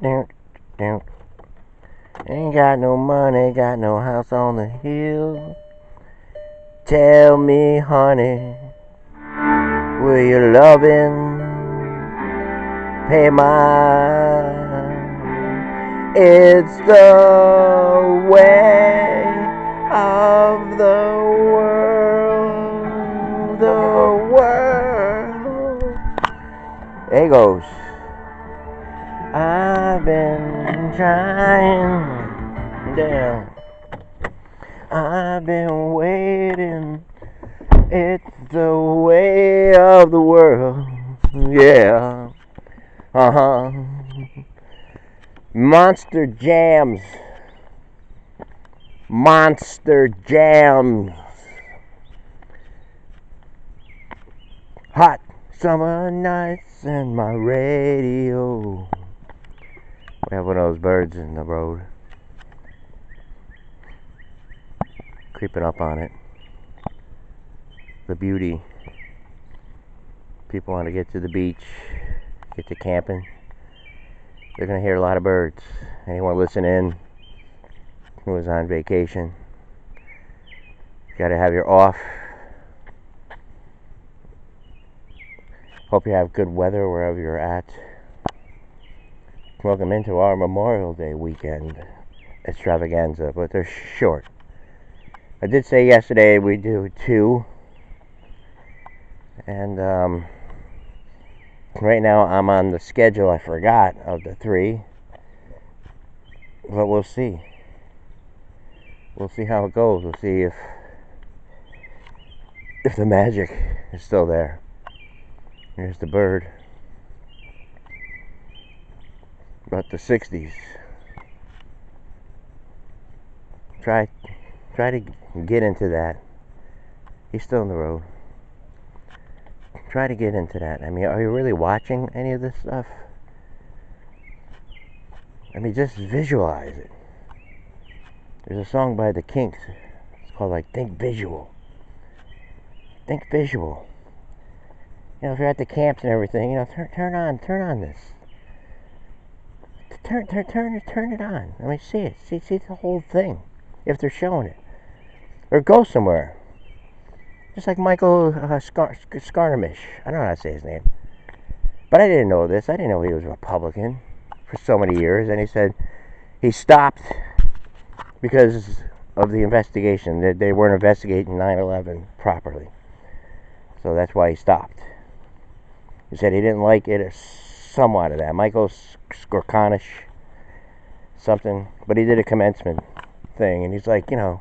Ain't got no money, got no house on the hill. Tell me, honey, will you loving pay my? It's the way of the world, the world. There he goes. I've been trying down. I've been waiting. It's the way of the world. Yeah. Uh-huh. Monster Jams. Monster Jams. Hot summer nights and my radio. We have one of those birds in the road. Creeping up on it. The beauty. People want to get to the beach, get to camping. They're going to hear a lot of birds. Anyone listen in who is on vacation, you got to have your off. Hope you have good weather wherever you're at. Welcome into our Memorial Day weekend extravaganza, but they're short. I did say yesterday we do 2, and right now I'm on the schedule, I forgot, of the 3, but we'll see. We'll see how it goes. We'll see if the magic is still there. Here's the bird. About the 60s. Try to get into that. He's still on the road. Try to get into that. I mean, are you really watching any of this stuff? I mean, just visualize it. There's a song by the Kinks. It's called, like, Think Visual. Think Visual. You know, if you're at the camps and everything, you know, turn on this. Turn it on. I mean, see it. See the whole thing. If they're showing it. Or go somewhere. Just like Michael Skarnamish. I don't know how to say his name. But I didn't know this. I didn't know he was a Republican for so many years. And he said he stopped because of the investigation. That they weren't investigating 9/11 properly. So that's why he stopped. He said he didn't like it, somewhat of that. Michael Skorkanish, something. But he did a commencement thing. And he's like, you know,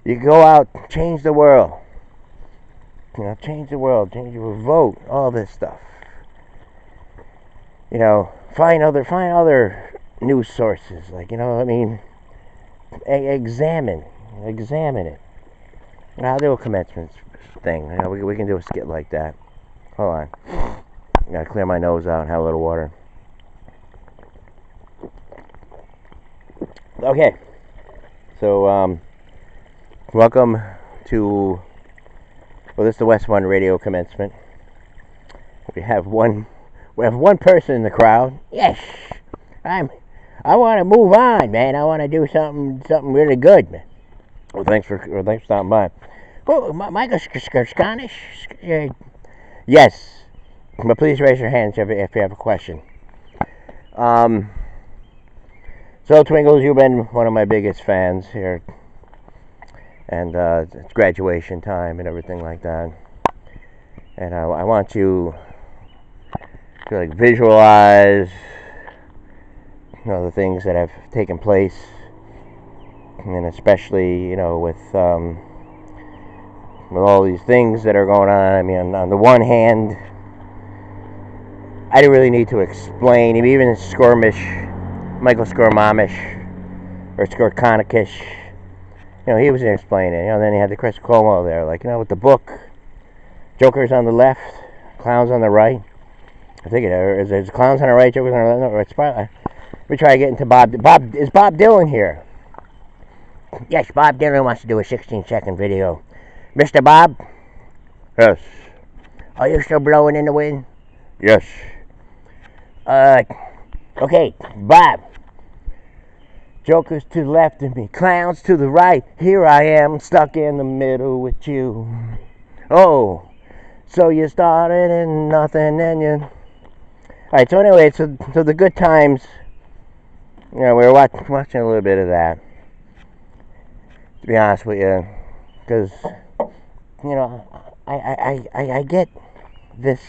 you go out, change the world. You know, change the world, change your vote, all this stuff. You know, find other news sources. Like, you know, I mean, examine it. And I'll do a commencement thing. You know, we can do a skit like that. Hold on. I gotta clear my nose out and have a little water. Okay. So, welcome to, well, this is the West One Radio commencement. We have one person in the crowd. Yes, I want to move on, man. I want to do something really good, man. Well, thanks for stopping by. Oh, Michael Skarnamish? Yes, but please raise your hands if you have a question. So, Twinkles, you've been one of my biggest fans here. And it's graduation time and everything like that. And I want you to, like, visualize, you know, the things that have taken place, and especially, you know, with all these things that are going on. I mean, on the one hand, I didn't really need to explain. Even Michael Skormamish, or Skorkanikish, you know, he was explaining. You know, then he had the Chris Cuomo there, like, you know, with the book, Joker's on the left, clowns on the right. I think there's clowns on the right, Joker's on the left. No, it's probably, let me try to get into Bob. Is Bob Dylan here? Yes, Bob Dylan wants to do a 16-second video. Mr. Bob? Yes. Are you still blowing in the wind? Yes. Okay, Bob. Jokers to the left of me, clowns to the right. Here I am, stuck in the middle with you. Oh, so you started in nothing and you... Alright, so anyway, so the good times, we were watching a little bit of that, to be honest with you, because, I get this,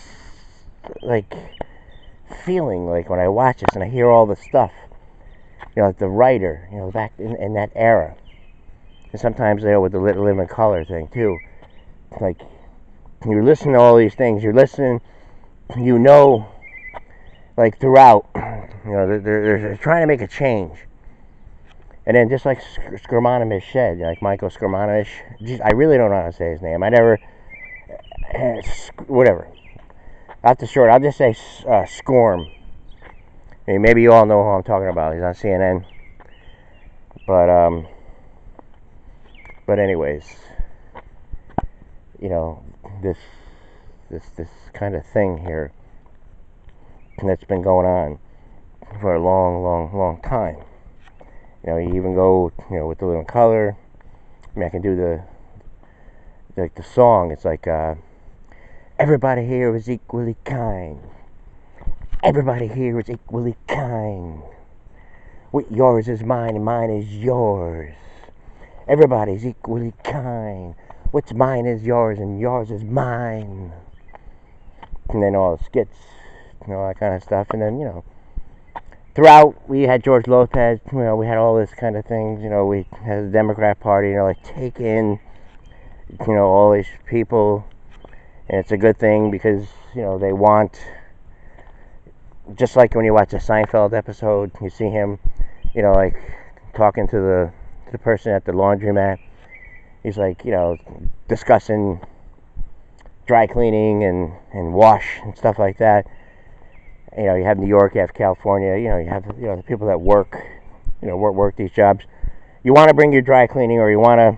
like, feeling, like, when I watch this and I hear all the stuff, like the writer, back in that era. And sometimes, with the Live in Color thing, too. Like, you're listening to all these things, you're listening, like, throughout, they're trying to make a change. And then just like Skurmanimish said, like Michael Skurmanimish, I really don't know how to say his name. I never, whatever. After short, I'll just say Scorm. I mean, maybe you all know who I'm talking about. He's on CNN. But anyways, this kind of thing here that's been going on for a long time. You even go, with the Living Color. I mean, I can do the song. It's like, everybody here is equally kind. Everybody here is equally kind. What yours is mine and mine is yours. Everybody's equally kind. What's mine is yours and yours is mine. And then all the skits, that kind of stuff. And then, throughout, we had George Lopez, we had all this kind of things, we had the Democrat Party, like take in, all these people. And it's a good thing because, they want, just like when you watch a Seinfeld episode, you see him, like talking to the person at the laundromat. He's like, discussing dry cleaning and wash and stuff like that. You have New York, you have California, you have, the people that work these jobs. You want to bring your dry cleaning, or you want to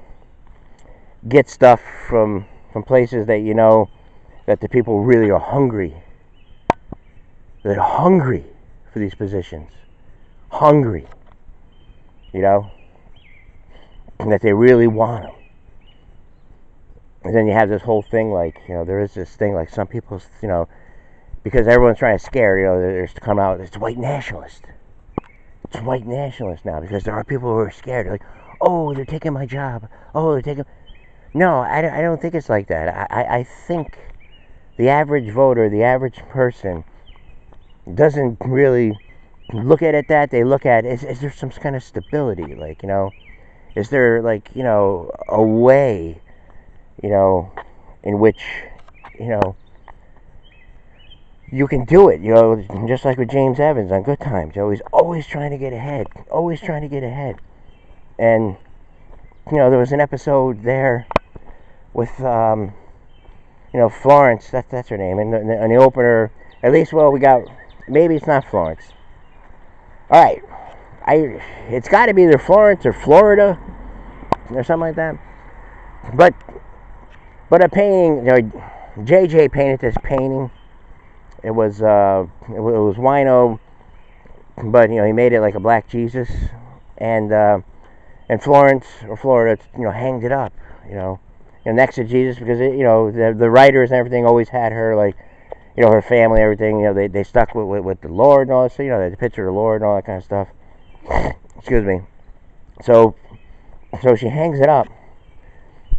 get stuff from places that that the people really are hungry. They're hungry for these positions. Hungry. And that they really want them. And then you have this whole thing, like, there is this thing, like some people, because everyone's trying to scare, there's to come out, it's white nationalist. It's white nationalist now, because there are people who are scared. They're like, oh, they're taking my job. Oh, they're taking... No, I don't think it's like that. I think the average voter, the average person, doesn't really look at it that. They look at, is there some kind of stability? Like, is there, like, a way, in which, you can do it, just like with James Evans on Good Times. He's always trying to get ahead. Always trying to get ahead. And, there was an episode there with, Florence, that's her name, and the opener, at least, we got, maybe it's not Florence. Alright, it's got to be either Florence or Florida, or something like that. But a painting, JJ painted this painting. It was wino, but he made it like a black Jesus, and Florence or Florida, hanged it up, next to Jesus, because the writers and everything always had her, like, her family, everything, they stuck with the Lord and all that, so the picture of the Lord and all that kind of stuff. Excuse me. So she hangs it up,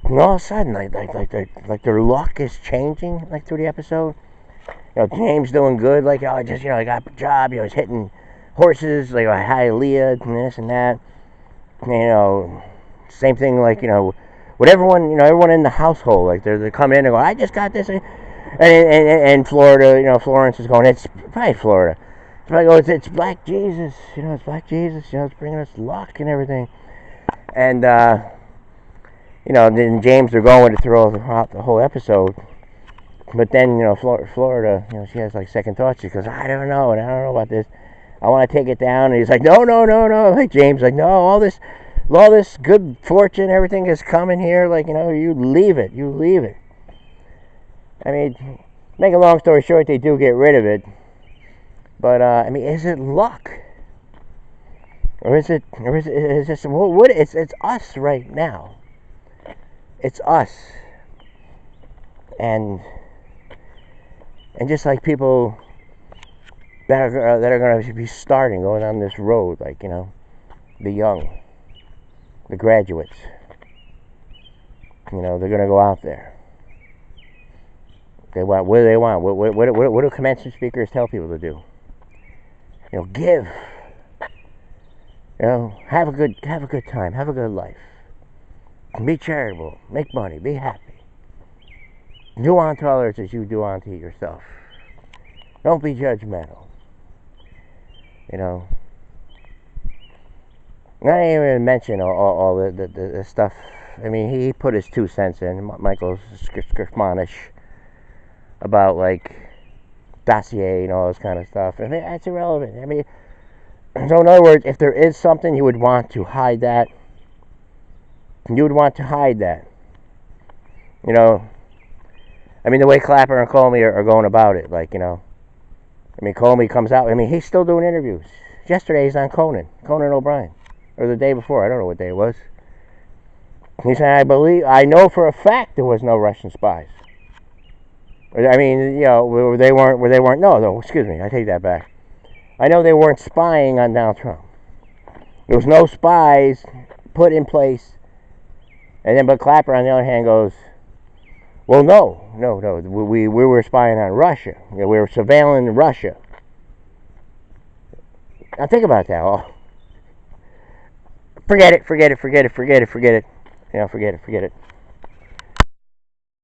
and all of a sudden, like their luck is changing, like through the episode. James doing good, like, I got a job, he's hitting horses, like, Hialeah, and this and that. Same thing, like, with everyone, everyone in the household, like, they're coming in and going, I just got this, and Florida, Florence is going, it's probably Florida. It's Black Jesus, it's Black Jesus, it's bringing us luck and everything. And, then James, they're going to throw throughout the whole episode. But then, Florida, she has, like, second thoughts. She goes, I don't know about this. I want to take it down. And he's like, no. Like, James, like, no, all this good fortune, everything is coming here. Like, you leave it. I mean, make a long story short, they do get rid of it. But I mean, is it luck, or is this what? It's us right now. It's us, and just like people that are going to be starting going on this road, like the young, the graduates. They're going to go out there. They want, what do they want? What do commencement speakers tell people to do? Give. Have a good time, have a good life. Be charitable, make money, be happy. Do unto others as you do unto yourself. Don't be judgmental. Not even mention all the stuff. I mean, he put his 2 cents in, Michael Skrifmanish, about like dossier and all this kind of stuff. I mean, that's irrelevant. I mean, so in other words, if there is something, you would want to hide that. You would want to hide that. I mean, the way Clapper and Comey are going about it, like, I mean, Comey comes out. I mean, he's still doing interviews. Yesterday, he's on Conan O'Brien. Or the day before, I don't know what day it was. He said, I know for a fact there was no Russian spies. I mean, they weren't, no, excuse me, I take that back. I know they weren't spying on Donald Trump. There was no spies put in place. And then, but Clapper, on the other hand, goes, well, no, we were spying on Russia. We were surveilling Russia. Now think about that. Forget it. Forget it.